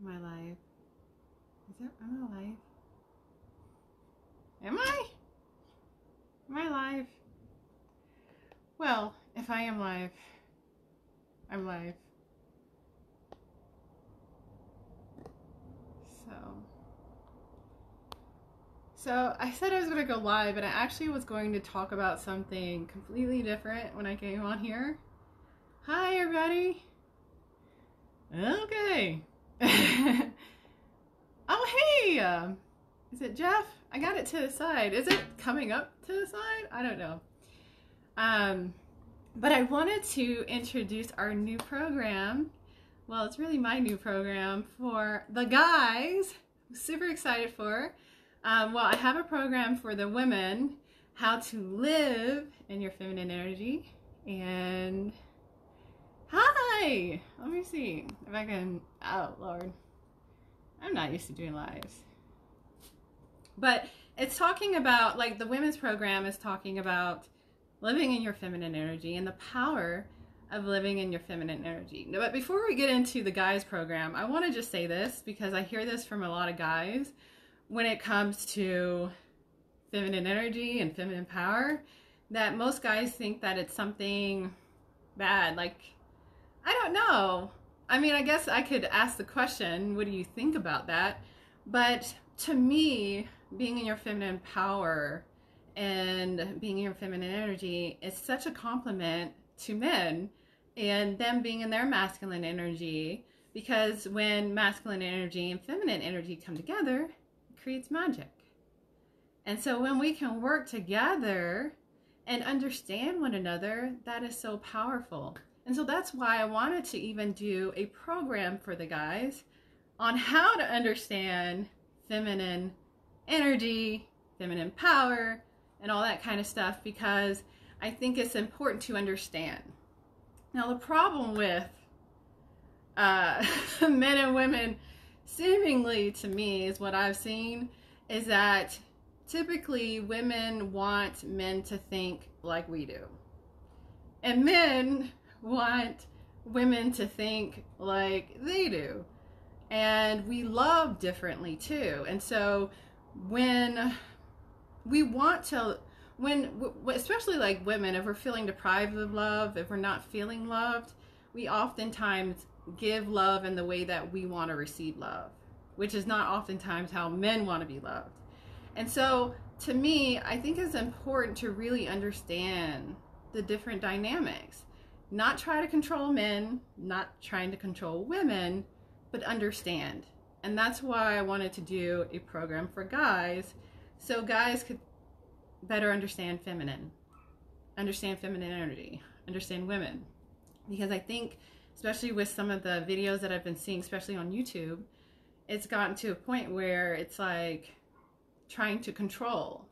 Am I live? Am I live? Am I? Am I live? Well, if I am live, I'm live. So I said I was going to go live, and I actually was going to talk about something completely different when I came on here. Hi, everybody. Okay. Oh, hey. Is it Jeff? I got it to the side. Is it coming up to the side? I don't know. But I wanted to introduce our new program. Well, it's really my new program for the guys. I'm super excited for. Well, I have a program for the women, how to live in your feminine energy. And hi, let me see if I can, oh Lord, I'm not used to doing lives. But it's talking about, like, the women's program is talking about living in your feminine energy and the power of living in your feminine energy. But before we get into the guys program, I want to just say this because I hear this from a lot of guys when it comes to feminine energy and feminine power, that most guys think that it's something bad. Like, I don't know. I mean, I guess I could ask the question, what do you think about that? But to me, being in your feminine power and being in your feminine energy is such a compliment to men and them being in their masculine energy, because when masculine energy and feminine energy come together, it creates magic. And so when we can work together and understand one another, that is so powerful. And so that's why I wanted to even do a program for the guys on how to understand feminine energy, feminine power, and all that kind of stuff, because I think it's important to understand. Now, the problem with men and women, seemingly to me, is what I've seen, is that typically women want men to think like we do. And men want women to think like they do. And we love differently too. And so when we want to, especially like women, if we're feeling deprived of love, if we're not feeling loved, we oftentimes give love in the way that we want to receive love, which is not oftentimes how men want to be loved. And so to me, I think it's important to really understand the different dynamics, not try to control men, not trying to control women, but understand. And that's why I wanted to do a program for guys, so guys could better understand feminine energy, understand women. Because I think, especially with some of the videos that I've been seeing, especially on YouTube, it's gotten to a point where it's like trying to control,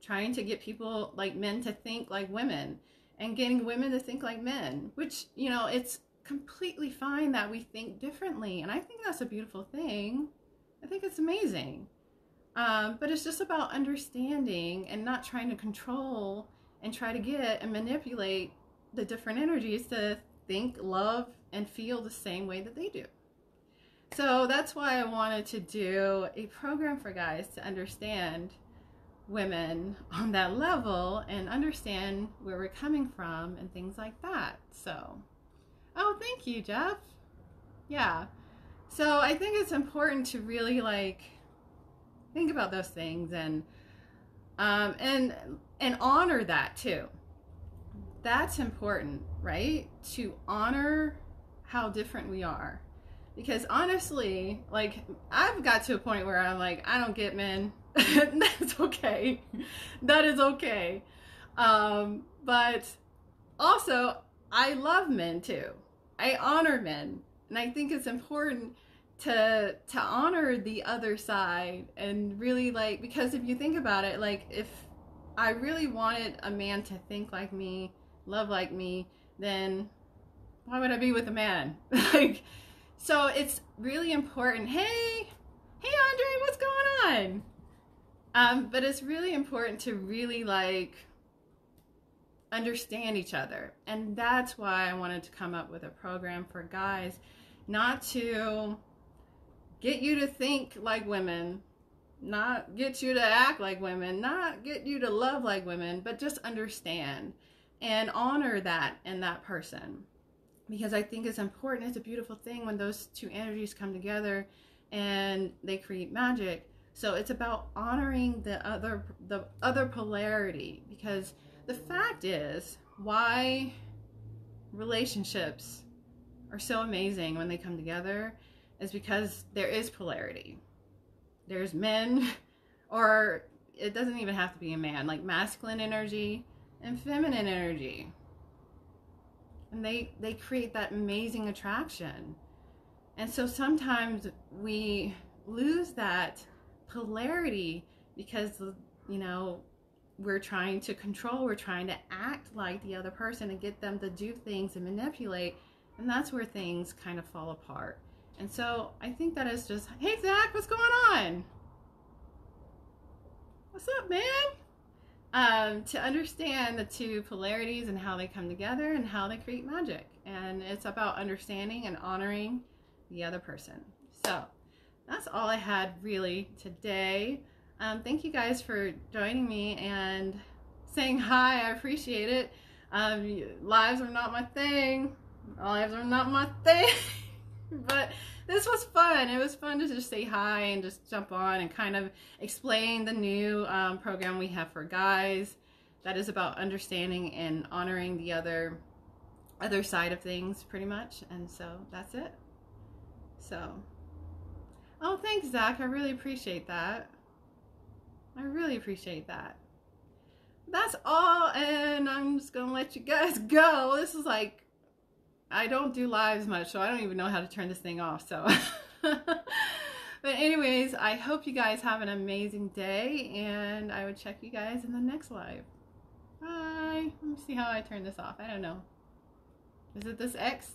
trying to get people, like men, to think like women, and getting women to think like men, which, you know, it's completely fine that we think differently. And I think that's a beautiful thing. I think it's amazing. But it's just about understanding and not trying to control and try to get and manipulate the different energies to think, love, and feel the same way that they do. So that's why I wanted to do a program for guys to understand women on that level and understand where we're coming from and things like that. So, oh, thank you, Jeff. Yeah. So I think it's important to really, like, think about those things and honor that too. That's important, right? To honor how different we are. Because honestly, like, I've got to a point where I'm like, I don't get men. That's okay. That is okay. But also, I love men too. I honor men. And I think it's important to honor the other side and really, like, because if you think about it, like, if I really wanted a man to think like me, love like me, then why would I be with a man? Like, so it's really important. Hey Andre, what's going on? But it's really important to really, like, understand each other. And that's why I wanted to come up with a program for guys, not to get you to think like women, not get you to act like women, not get you to love like women, but just understand and honor that in that person. Because I think it's important, it's a beautiful thing when those two energies come together and they create magic. So it's about honoring the other polarity, because the fact is why relationships are so amazing when they come together is because there is polarity. There's men, or it doesn't even have to be a man, like masculine energy and feminine energy. And they create that amazing attraction. And so sometimes we lose that polarity because, you know, we're trying to control, we're trying to act like the other person and get them to do things and manipulate. And that's where things kind of fall apart. And so I think that is just, hey Zach, what's going on? What's up, man? To understand the two polarities and how they come together and how they create magic. And it's about understanding and honoring the other person. So that's all I had really today. Thank you guys for joining me and saying hi. I appreciate it. Lives are not my thing. Lives are not my thing. But this was fun. It was fun to just say hi and just jump on and kind of explain the new program we have for guys that is about understanding and honoring the other side of things, pretty much. And so that's it. So, oh, thanks, Zach. I really appreciate that. I really appreciate that. That's all, and I'm just gonna let you guys go. This is like, I don't do lives much, so I don't even know how to turn this thing off, so. But anyways, I hope you guys have an amazing day, and I would check you guys in the next live. Bye. Let me see how I turn this off. I don't know. Is it this X?